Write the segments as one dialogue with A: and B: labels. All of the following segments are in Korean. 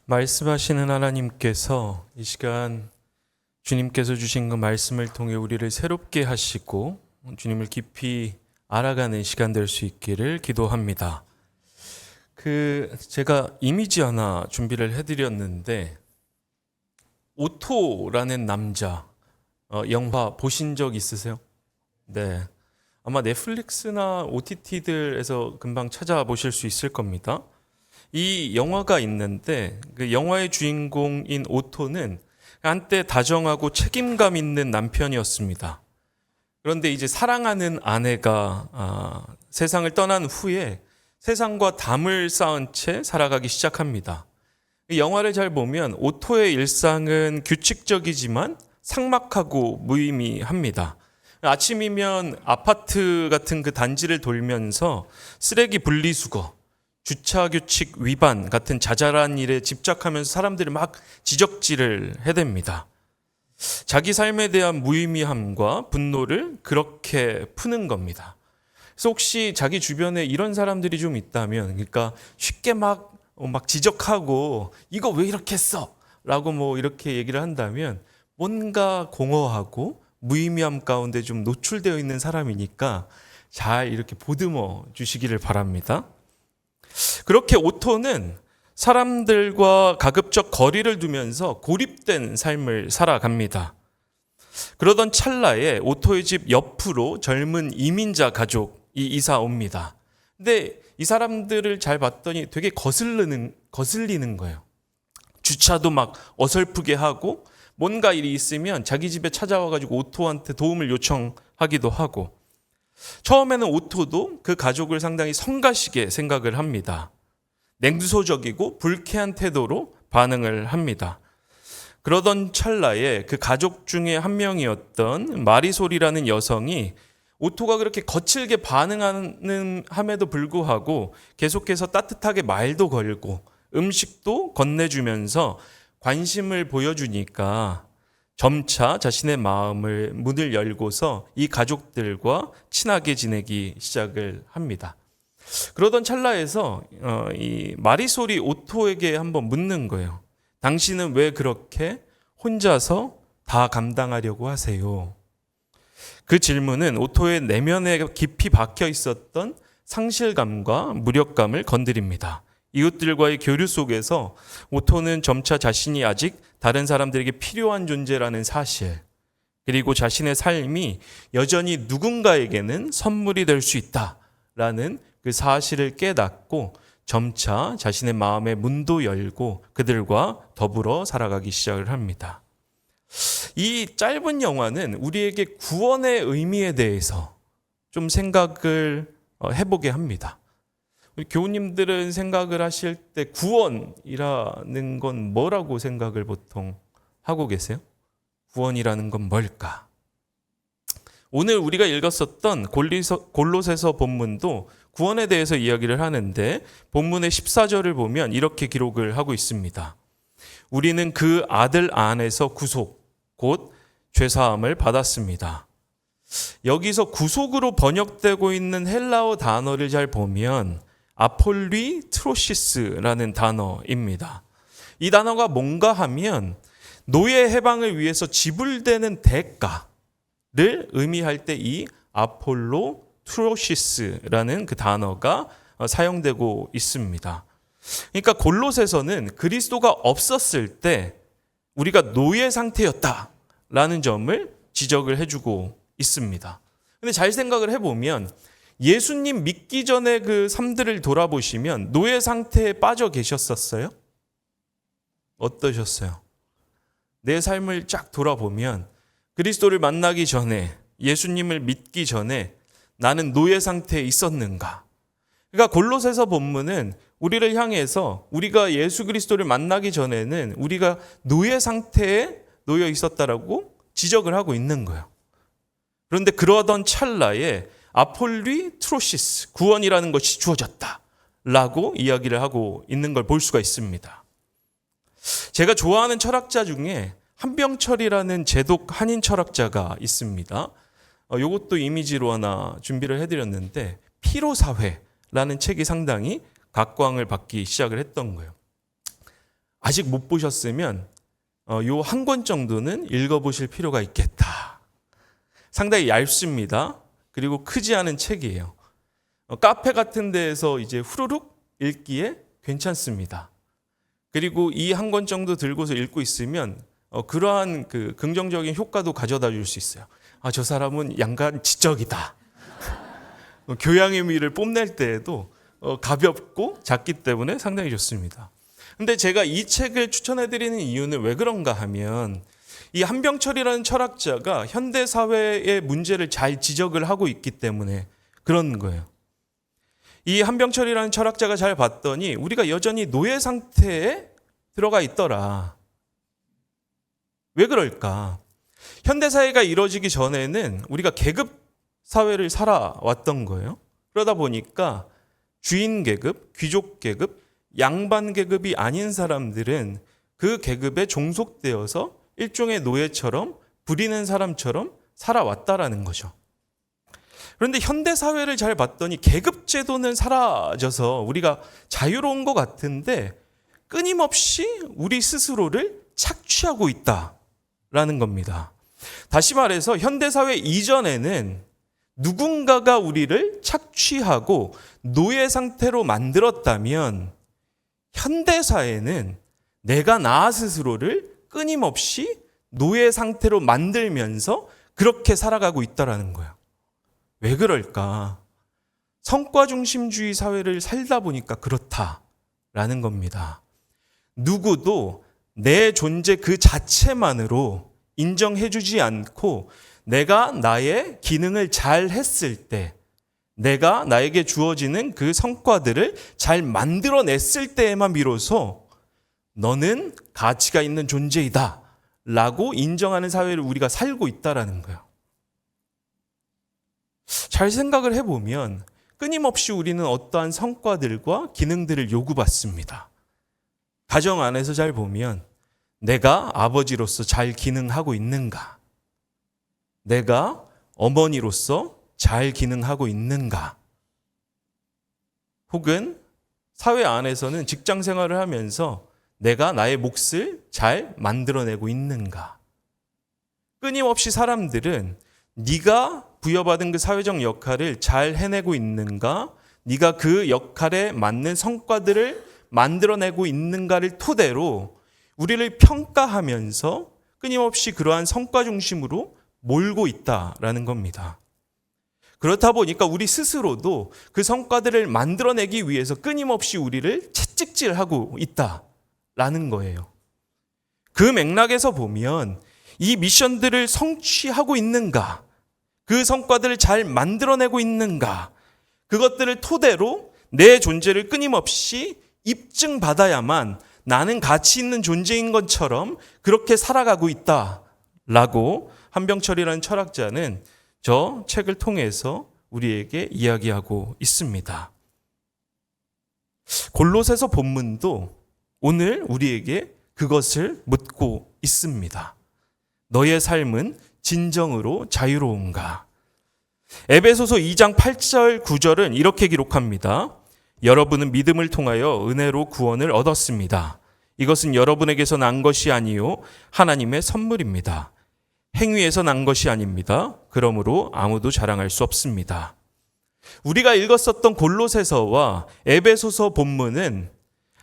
A: 말씀하시는 하나님께서 이 시간 주님께서 주신 그 말씀을 통해 우리를 새롭게 하시고 주님을 깊이 알아가는 시간 될 수 있기를 기도합니다. 제가 이미지 하나 준비를 해드렸는데 오토라는 남자 영화 보신 적 있으세요? 네. 아마 넷플릭스나 OTT들에서 금방 찾아보실 수 있을 겁니다. 이 영화가 있는데 그 영화의 주인공인 오토는 한때 다정하고 책임감 있는 남편이었습니다. 그런데 이제 사랑하는 아내가 세상을 떠난 후에 세상과 담을 쌓은 채 살아가기 시작합니다. 이 영화를 잘 보면 오토의 일상은 규칙적이지만 삭막하고 무의미합니다. 아침이면 아파트 같은 그 단지를 돌면서 쓰레기 분리수거, 주차 규칙 위반 같은 자잘한 일에 집착하면서 사람들이 막 지적질을 해댑니다. 자기 삶에 대한 무의미함과 분노를 그렇게 푸는 겁니다. 그래서 혹시 자기 주변에 이런 사람들이 좀 있다면, 그러니까 쉽게 막 지적하고 이거 왜 이렇게 했어? 라고 이렇게 얘기를 한다면 뭔가 공허하고 무의미함 가운데 좀 노출되어 있는 사람이니까 잘 이렇게 보듬어 주시기를 바랍니다. 그렇게 오토는 사람들과 가급적 거리를 두면서 고립된 삶을 살아갑니다. 그러던 찰나에 오토의 집 옆으로 젊은 이민자 가족이 이사 옵니다. 근데 이 사람들을 잘 봤더니 되게 거슬리는 거예요. 주차도 막 어설프게 하고 뭔가 일이 있으면 자기 집에 찾아와가지고 오토한테 도움을 요청하기도 하고, 처음에는 오토도 그 가족을 상당히 성가시게 생각을 합니다. 냉소적이고 불쾌한 태도로 반응을 합니다. 그러던 찰나에 그 가족 중에 한 명이었던 마리솔이라는 여성이 오토가 그렇게 거칠게 반응하는 함에도 불구하고 계속해서 따뜻하게 말도 걸고 음식도 건네주면서 관심을 보여주니까 점차 자신의 문을 열고서 이 가족들과 친하게 지내기 시작을 합니다. 그러던 찰나에서 이 마리솔이 오토에게 한번 묻는 거예요. 당신은 왜 그렇게 혼자서 다 감당하려고 하세요? 그 질문은 오토의 내면에 깊이 박혀 있었던 상실감과 무력감을 건드립니다. 이웃들과의 교류 속에서 오토는 점차 자신이 아직 다른 사람들에게 필요한 존재라는 사실, 그리고 자신의 삶이 여전히 누군가에게는 선물이 될 수 있다라는 그 사실을 깨닫고 점차 자신의 마음의 문도 열고 그들과 더불어 살아가기 시작을 합니다. 이 짧은 영화는 우리에게 구원의 의미에 대해서 좀 생각을 해보게 합니다. 우리 교우님들은 생각을 하실 때 구원이라는 건 뭐라고 생각을 보통 하고 계세요? 구원이라는 건 뭘까? 오늘 우리가 읽었었던 골로새서 본문도 구원에 대해서 이야기를 하는데 본문의 14절을 보면 이렇게 기록을 하고 있습니다. 우리는 그 아들 안에서 구속, 곧 죄사함을 받았습니다. 여기서 구속으로 번역되고 있는 헬라어 단어를 잘 보면 아폴리 트로시스라는 단어입니다. 이 단어가 뭔가 하면 노예 해방을 위해서 지불되는 대가를 의미할 때 이 아폴로 트로시스라는 그 단어가 사용되고 있습니다. 그러니까 골로새서는 그리스도가 없었을 때 우리가 노예 상태였다라는 점을 지적을 해주고 있습니다. 근데 잘 생각을 해보면 예수님 믿기 전에 그 삶들을 돌아보시면 노예 상태에 빠져 계셨었어요? 어떠셨어요? 내 삶을 쫙 돌아보면 그리스도를 만나기 전에, 예수님을 믿기 전에 나는 노예 상태에 있었는가? 그러니까 골로새서 본문은 우리를 향해서 우리가 예수 그리스도를 만나기 전에는 우리가 노예 상태에 놓여 있었다라고 지적을 하고 있는 거예요. 그런데 그러던 찰나에 아폴리 트로시스, 구원이라는 것이 주어졌다라고 이야기를 하고 있는 걸 볼 수가 있습니다. 제가 좋아하는 철학자 중에 한병철이라는 제독 한인 철학자가 있습니다. 이것도 이미지로 하나 준비를 해드렸는데 피로사회라는 책이 상당히 각광을 받기 시작을 했던 거예요. 아직 못 보셨으면 요 한 권 정도는 읽어보실 필요가 있겠다. 상당히 얇습니다. 그리고 크지 않은 책이에요. 카페 같은 데에서 이제 후루룩 읽기에 괜찮습니다. 그리고 이 한 권 정도 들고서 읽고 있으면 그러한 그 긍정적인 효과도 가져다 줄 수 있어요. 아, 저 사람은 양간 지적이다. 교양의 미를 뽐낼 때에도 가볍고 작기 때문에 상당히 좋습니다. 근데 제가 이 책을 추천해 드리는 이유는 왜 그런가 하면 이 한병철이라는 철학자가 현대 사회의 문제를 잘 지적을 하고 있기 때문에 그런 거예요. 이 한병철이라는 철학자가 잘 봤더니 우리가 여전히 노예 상태에 들어가 있더라. 왜 그럴까? 현대 사회가 이루어지기 전에는 우리가 계급 사회를 살아왔던 거예요. 그러다 보니까 주인 계급, 귀족 계급, 양반 계급이 아닌 사람들은 그 계급에 종속되어서 일종의 노예처럼 부리는 사람처럼 살아왔다라는 거죠. 그런데 현대 사회를 잘 봤더니 계급 제도는 사라져서 우리가 자유로운 것 같은데 끊임없이 우리 스스로를 착취하고 있다라는 겁니다. 다시 말해서 현대 사회 이전에는 누군가가 우리를 착취하고 노예 상태로 만들었다면 현대 사회는 내가 나 스스로를 끊임없이 노예 상태로 만들면서 그렇게 살아가고 있다라는 거예요. 왜 그럴까? 성과 중심주의 사회를 살다 보니까 그렇다라는 겁니다. 누구도 내 존재 그 자체만으로 인정해주지 않고 내가 나의 기능을 잘 했을 때, 내가 나에게 주어지는 그 성과들을 잘 만들어냈을 때에만 비로소 너는 가치가 있는 존재이다 라고 인정하는 사회를 우리가 살고 있다라는 거예요. 잘 생각을 해보면 끊임없이 우리는 어떠한 성과들과 기능들을 요구받습니다. 가정 안에서 잘 보면 내가 아버지로서 잘 기능하고 있는가? 내가 어머니로서 잘 기능하고 있는가? 혹은 사회 안에서는 직장 생활을 하면서 내가 나의 몫을 잘 만들어내고 있는가? 끊임없이 사람들은 네가 부여받은 그 사회적 역할을 잘 해내고 있는가? 네가 그 역할에 맞는 성과들을 만들어내고 있는가를 토대로 우리를 평가하면서 끊임없이 그러한 성과 중심으로 몰고 있다라는 겁니다. 그렇다 보니까 우리 스스로도 그 성과들을 만들어내기 위해서 끊임없이 우리를 채찍질하고 있다라는 거예요. 그 맥락에서 보면 이 미션들을 성취하고 있는가? 그 성과들을 잘 만들어내고 있는가? 그것들을 토대로 내 존재를 끊임없이 입증받아야만 나는 가치 있는 존재인 것처럼 그렇게 살아가고 있다라고 한병철이라는 철학자는 저 책을 통해서 우리에게 이야기하고 있습니다. 골로새서 본문도 오늘 우리에게 그것을 묻고 있습니다. 너의 삶은 진정으로 자유로운가? 에베소서 2장 8절 9절은 이렇게 기록합니다. 여러분은 믿음을 통하여 은혜로 구원을 얻었습니다. 이것은 여러분에게서 난 것이 아니요 하나님의 선물입니다. 행위에서 난 것이 아닙니다. 그러므로 아무도 자랑할 수 없습니다. 우리가 읽었었던 골로새서와 에베소서 본문은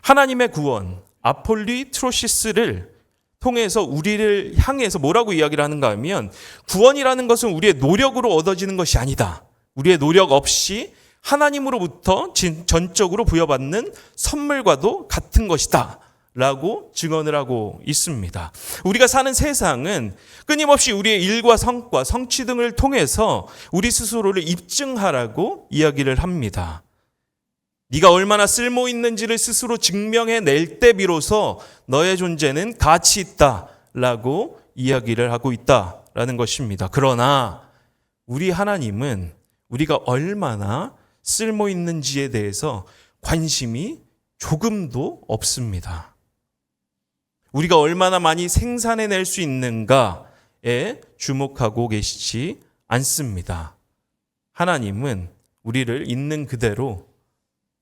A: 하나님의 구원, 아폴리 트로시스를 통해서 우리를 향해서 뭐라고 이야기를 하는가 하면 구원이라는 것은 우리의 노력으로 얻어지는 것이 아니다. 우리의 노력 없이 하나님으로부터 전적으로 부여받는 선물과도 같은 것이다 라고 증언을 하고 있습니다. 우리가 사는 세상은 끊임없이 우리의 일과 성과, 성취 등을 통해서 우리 스스로를 입증하라고 이야기를 합니다. 네가 얼마나 쓸모 있는지를 스스로 증명해낼 때 비로소 너의 존재는 가치 있다라고 이야기를 하고 있다라는 것입니다. 그러나 우리 하나님은 우리가 얼마나 쓸모 있는지에 대해서 관심이 조금도 없습니다. 우리가 얼마나 많이 생산해낼 수 있는가에 주목하고 계시지 않습니다. 하나님은 우리를 있는 그대로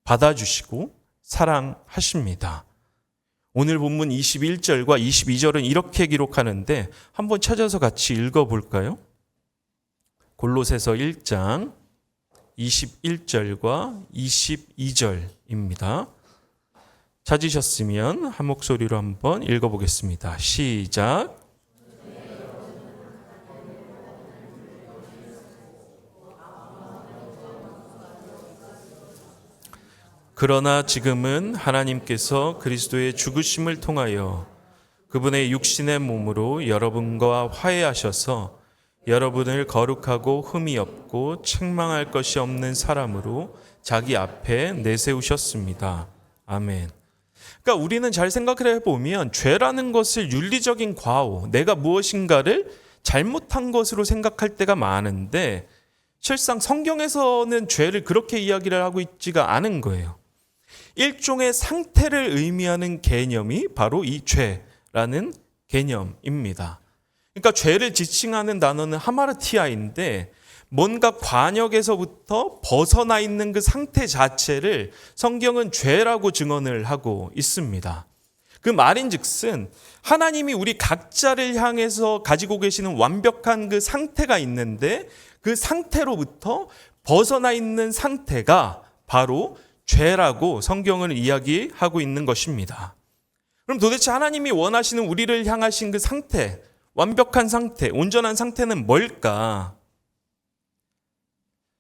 A: 받아주시고 사랑하십니다. 오늘 본문 21절과 22절은 이렇게 기록하는데 한번 찾아서 같이 읽어볼까요? 골로새서 1장 21절과 22절입니다. 찾으셨으면 한 목소리로 한번 읽어보겠습니다. 시작. 그러나 지금은 하나님께서 그리스도의 죽으심을 통하여 그분의 육신의 몸으로 여러분과 화해하셔서 여러분을 거룩하고 흠이 없고 책망할 것이 없는 사람으로 자기 앞에 내세우셨습니다. 아멘. 그러니까 우리는 잘 생각을 해보면 죄라는 것을 윤리적인 과오, 내가 무엇인가를 잘못한 것으로 생각할 때가 많은데 실상 성경에서는 죄를 그렇게 이야기를 하고 있지가 않은 거예요. 일종의 상태를 의미하는 개념이 바로 이 죄라는 개념입니다. 그러니까 죄를 지칭하는 단어는 하마르티아인데 뭔가 관역에서부터 벗어나 있는 그 상태 자체를 성경은 죄라고 증언을 하고 있습니다. 그 말인즉슨 하나님이 우리 각자를 향해서 가지고 계시는 완벽한 그 상태가 있는데 그 상태로부터 벗어나 있는 상태가 바로 죄라고 성경을 이야기하고 있는 것입니다. 그럼 도대체 하나님이 원하시는 우리를 향하신 그 상태, 완벽한 상태, 온전한 상태는 뭘까?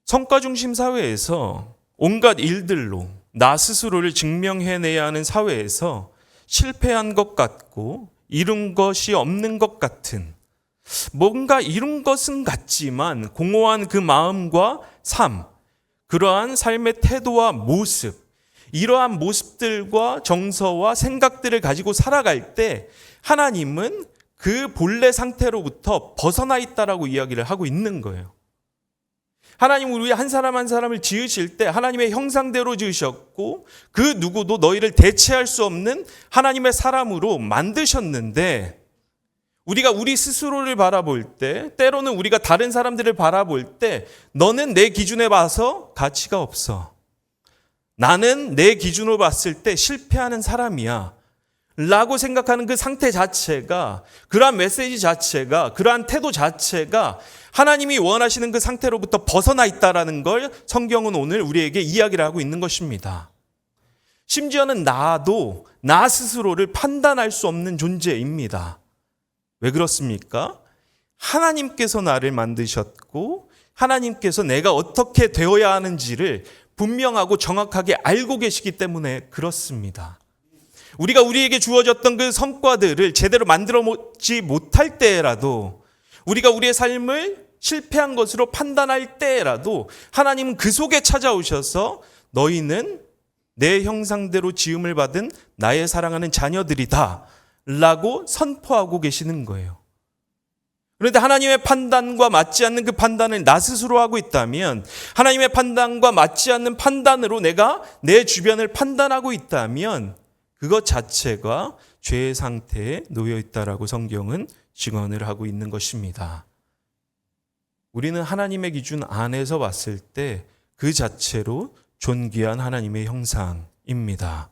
A: 성과 중심 사회에서 온갖 일들로 나 스스로를 증명해내야 하는 사회에서 실패한 것 같고 이룬 것이 없는 것 같은, 뭔가 이룬 것은 같지만 공허한 그 마음과 삶, 그러한 삶의 태도와 모습, 이러한 모습들과 정서와 생각들을 가지고 살아갈 때 하나님은 그 본래 상태로부터 벗어나 있다라고 이야기를 하고 있는 거예요. 하나님은 우리 한 사람 한 사람을 지으실 때 하나님의 형상대로 지으셨고 그 누구도 너희를 대체할 수 없는 하나님의 사람으로 만드셨는데 우리가 우리 스스로를 바라볼 때, 때로는 우리가 다른 사람들을 바라볼 때 너는 내 기준에 봐서 가치가 없어. 나는 내 기준으로 봤을 때 실패하는 사람이야. 라고 생각하는 그 상태 자체가, 그러한 메시지 자체가, 그러한 태도 자체가 하나님이 원하시는 그 상태로부터 벗어나 있다라는 걸 성경은 오늘 우리에게 이야기를 하고 있는 것입니다. 심지어는 나도 나 스스로를 판단할 수 없는 존재입니다. 왜 그렇습니까? 하나님께서 나를 만드셨고 하나님께서 내가 어떻게 되어야 하는지를 분명하고 정확하게 알고 계시기 때문에 그렇습니다. 우리가 우리에게 주어졌던 그 성과들을 제대로 만들어보지 못할 때라도 우리가 우리의 삶을 실패한 것으로 판단할 때라도 하나님은 그 속에 찾아오셔서 너희는 내 형상대로 지음을 받은 나의 사랑하는 자녀들이다 라고 선포하고 계시는 거예요. 그런데 하나님의 판단과 맞지 않는 그 판단을 나 스스로 하고 있다면, 하나님의 판단과 맞지 않는 판단으로 내가 내 주변을 판단하고 있다면 그것 자체가 죄의 상태에 놓여 있다라고 성경은 증언을 하고 있는 것입니다. 우리는 하나님의 기준 안에서 봤을 때 그 자체로 존귀한 하나님의 형상입니다.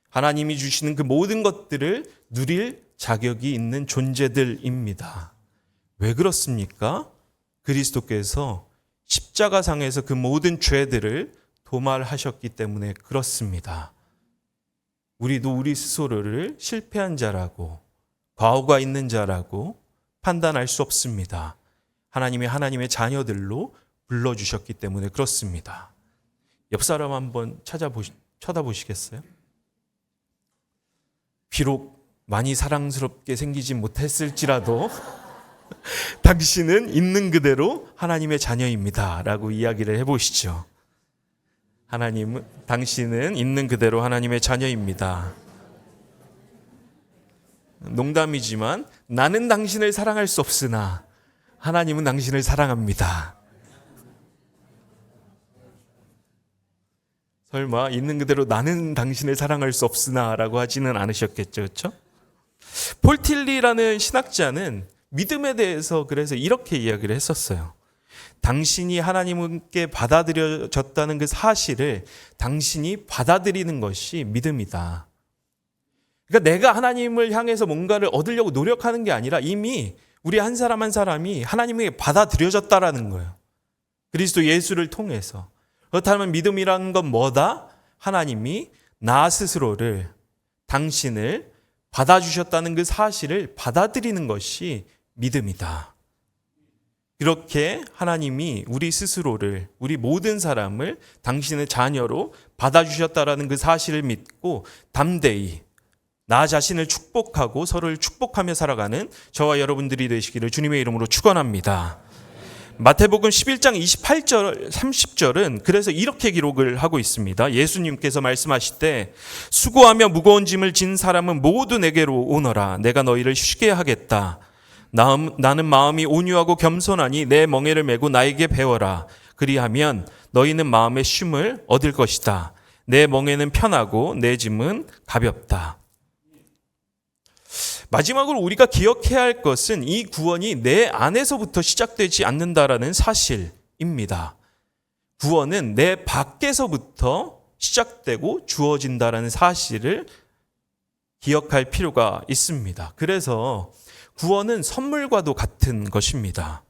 A: 하나님이 주시는 그 모든 것들을 누릴 자격이 있는 존재들입니다. 왜 그렇습니까? 그리스도께서 십자가상에서 그 모든 죄들을 도말하셨기 때문에 그렇습니다. 우리도 우리 스스로를 실패한 자라고, 과오가 있는 자라고 판단할 수 없습니다. 하나님의 자녀들로 불러주셨기 때문에 그렇습니다. 옆 사람 한번 쳐다보시겠어요? 비록 많이 사랑스럽게 생기지 못했을지라도 당신은 있는 그대로 하나님의 자녀입니다 라고 이야기를 해보시죠. 당신은 있는 그대로 하나님의 자녀입니다. 농담이지만 나는 당신을 사랑할 수 없으나 하나님은 당신을 사랑합니다. 설마 있는 그대로 나는 당신을 사랑할 수 없으나 라고 하지는 않으셨겠죠. 그렇죠? 폴 틸리라는 신학자는 믿음에 대해서 그래서 이렇게 이야기를 했었어요. 당신이 하나님께 받아들여졌다는 그 사실을 당신이 받아들이는 것이 믿음이다. 그러니까 내가 하나님을 향해서 뭔가를 얻으려고 노력하는 게 아니라 이미 우리 한 사람 한 사람이 하나님에게 받아들여졌다라는 거예요. 그리스도 예수를 통해서. 그렇다면 믿음이라는 건 뭐다? 하나님이 나 스스로를, 당신을 받아주셨다는 그 사실을 받아들이는 것이 믿음이다. 이렇게 하나님이 우리 스스로를, 우리 모든 사람을 당신의 자녀로 받아주셨다라는 그 사실을 믿고 담대히 나 자신을 축복하고 서로를 축복하며 살아가는 저와 여러분들이 되시기를 주님의 이름으로 축원합니다. 마태복음 11장 28절 30절은 그래서 이렇게 기록을 하고 있습니다. 예수님께서 말씀하실 수고하며 무거운 짐을 진 사람은 모두 내게로 오너라. 내가 너희를 쉬게 하겠다. 나는 마음이 온유하고 겸손하니 내 멍에를 메고 나에게 배워라. 그리하면 너희는 마음의 쉼을 얻을 것이다. 내 멍에는 편하고 내 짐은 가볍다. 마지막으로 우리가 기억해야 할 것은 이 구원이 내 안에서부터 시작되지 않는다라는 사실입니다. 구원은 내 밖에서부터 시작되고 주어진다라는 사실을 기억할 필요가 있습니다. 그래서 구원은 선물과도 같은 것입니다.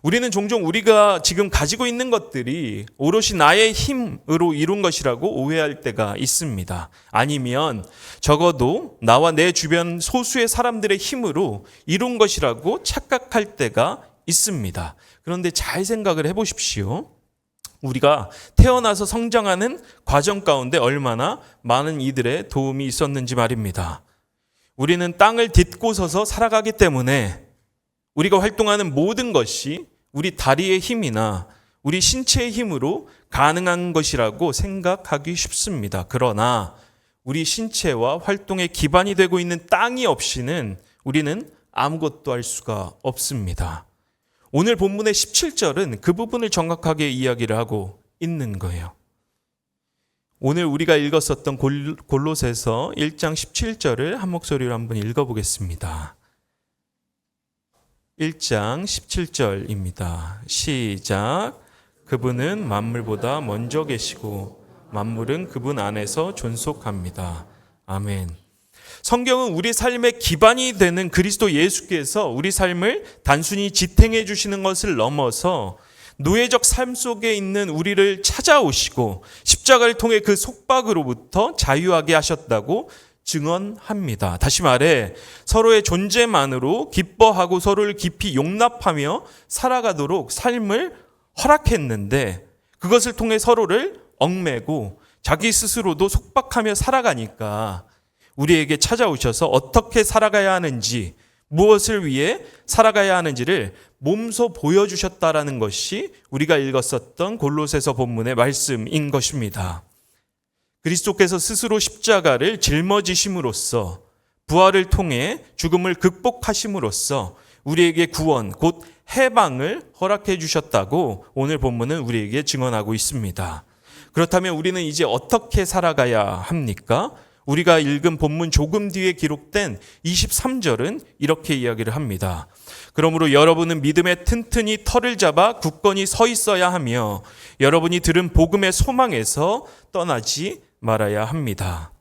A: 우리는 종종 우리가 지금 가지고 있는 것들이 오롯이 나의 힘으로 이룬 것이라고 오해할 때가 있습니다. 아니면 적어도 나와 내 주변 소수의 사람들의 힘으로 이룬 것이라고 착각할 때가 있습니다. 그런데 잘 생각을 해보십시오. 우리가 태어나서 성장하는 과정 가운데 얼마나 많은 이들의 도움이 있었는지 말입니다. 우리는 땅을 딛고 서서 살아가기 때문에 우리가 활동하는 모든 것이 우리 다리의 힘이나 우리 신체의 힘으로 가능한 것이라고 생각하기 쉽습니다. 그러나 우리 신체와 활동의 기반이 되고 있는 땅이 없이는 우리는 아무것도 할 수가 없습니다. 오늘 본문의 17절은 그 부분을 정확하게 이야기를 하고 있는 거예요. 오늘 우리가 읽었었던 골로새서 1장 17절을 한 목소리로 한번 읽어보겠습니다. 1장 17절입니다. 시작. 그분은 만물보다 먼저 계시고 만물은 그분 안에서 존속합니다. 아멘. 성경은 우리 삶의 기반이 되는 그리스도 예수께서 우리 삶을 단순히 지탱해 주시는 것을 넘어서 노예적 삶 속에 있는 우리를 찾아오시고 십자가를 통해 그 속박으로부터 자유하게 하셨다고 증언합니다. 다시 말해 서로의 존재만으로 기뻐하고 서로를 깊이 용납하며 살아가도록 삶을 허락했는데 그것을 통해 서로를 얽매고 자기 스스로도 속박하며 살아가니까 우리에게 찾아오셔서 어떻게 살아가야 하는지, 무엇을 위해 살아가야 하는지를 몸소 보여주셨다라는 것이 우리가 읽었었던 골로새서 본문의 말씀인 것입니다. 그리스도께서 스스로 십자가를 짊어지심으로써 부활을 통해 죽음을 극복하심으로써 우리에게 구원, 곧 해방을 허락해 주셨다고 오늘 본문은 우리에게 증언하고 있습니다. 그렇다면 우리는 이제 어떻게 살아가야 합니까? 우리가 읽은 본문 조금 뒤에 기록된 23절은 이렇게 이야기를 합니다. 그러므로 여러분은 믿음에 튼튼히 털을 잡아 굳건히 서 있어야 하며 여러분이 들은 복음의 소망에서 떠나지 말아야 합니다.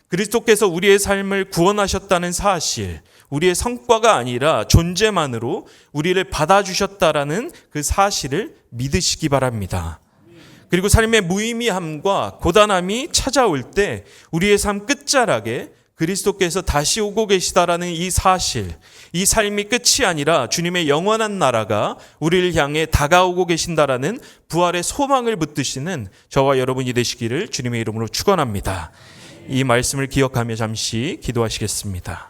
A: 그리스도께서 우리의 삶을 구원하셨다는 사실, 우리의 성과가 아니라 존재만으로 우리를 받아주셨다라는 그 사실을 믿으시기 바랍니다. 그리고 삶의 무의미함과 고단함이 찾아올 때 우리의 삶 끝자락에 그리스도께서 다시 오고 계시다라는 이 사실, 이 삶이 끝이 아니라 주님의 영원한 나라가 우리를 향해 다가오고 계신다라는 부활의 소망을 붙드시는 저와 여러분이 되시기를 주님의 이름으로 축원합니다. 이 말씀을 기억하며 잠시 기도하시겠습니다.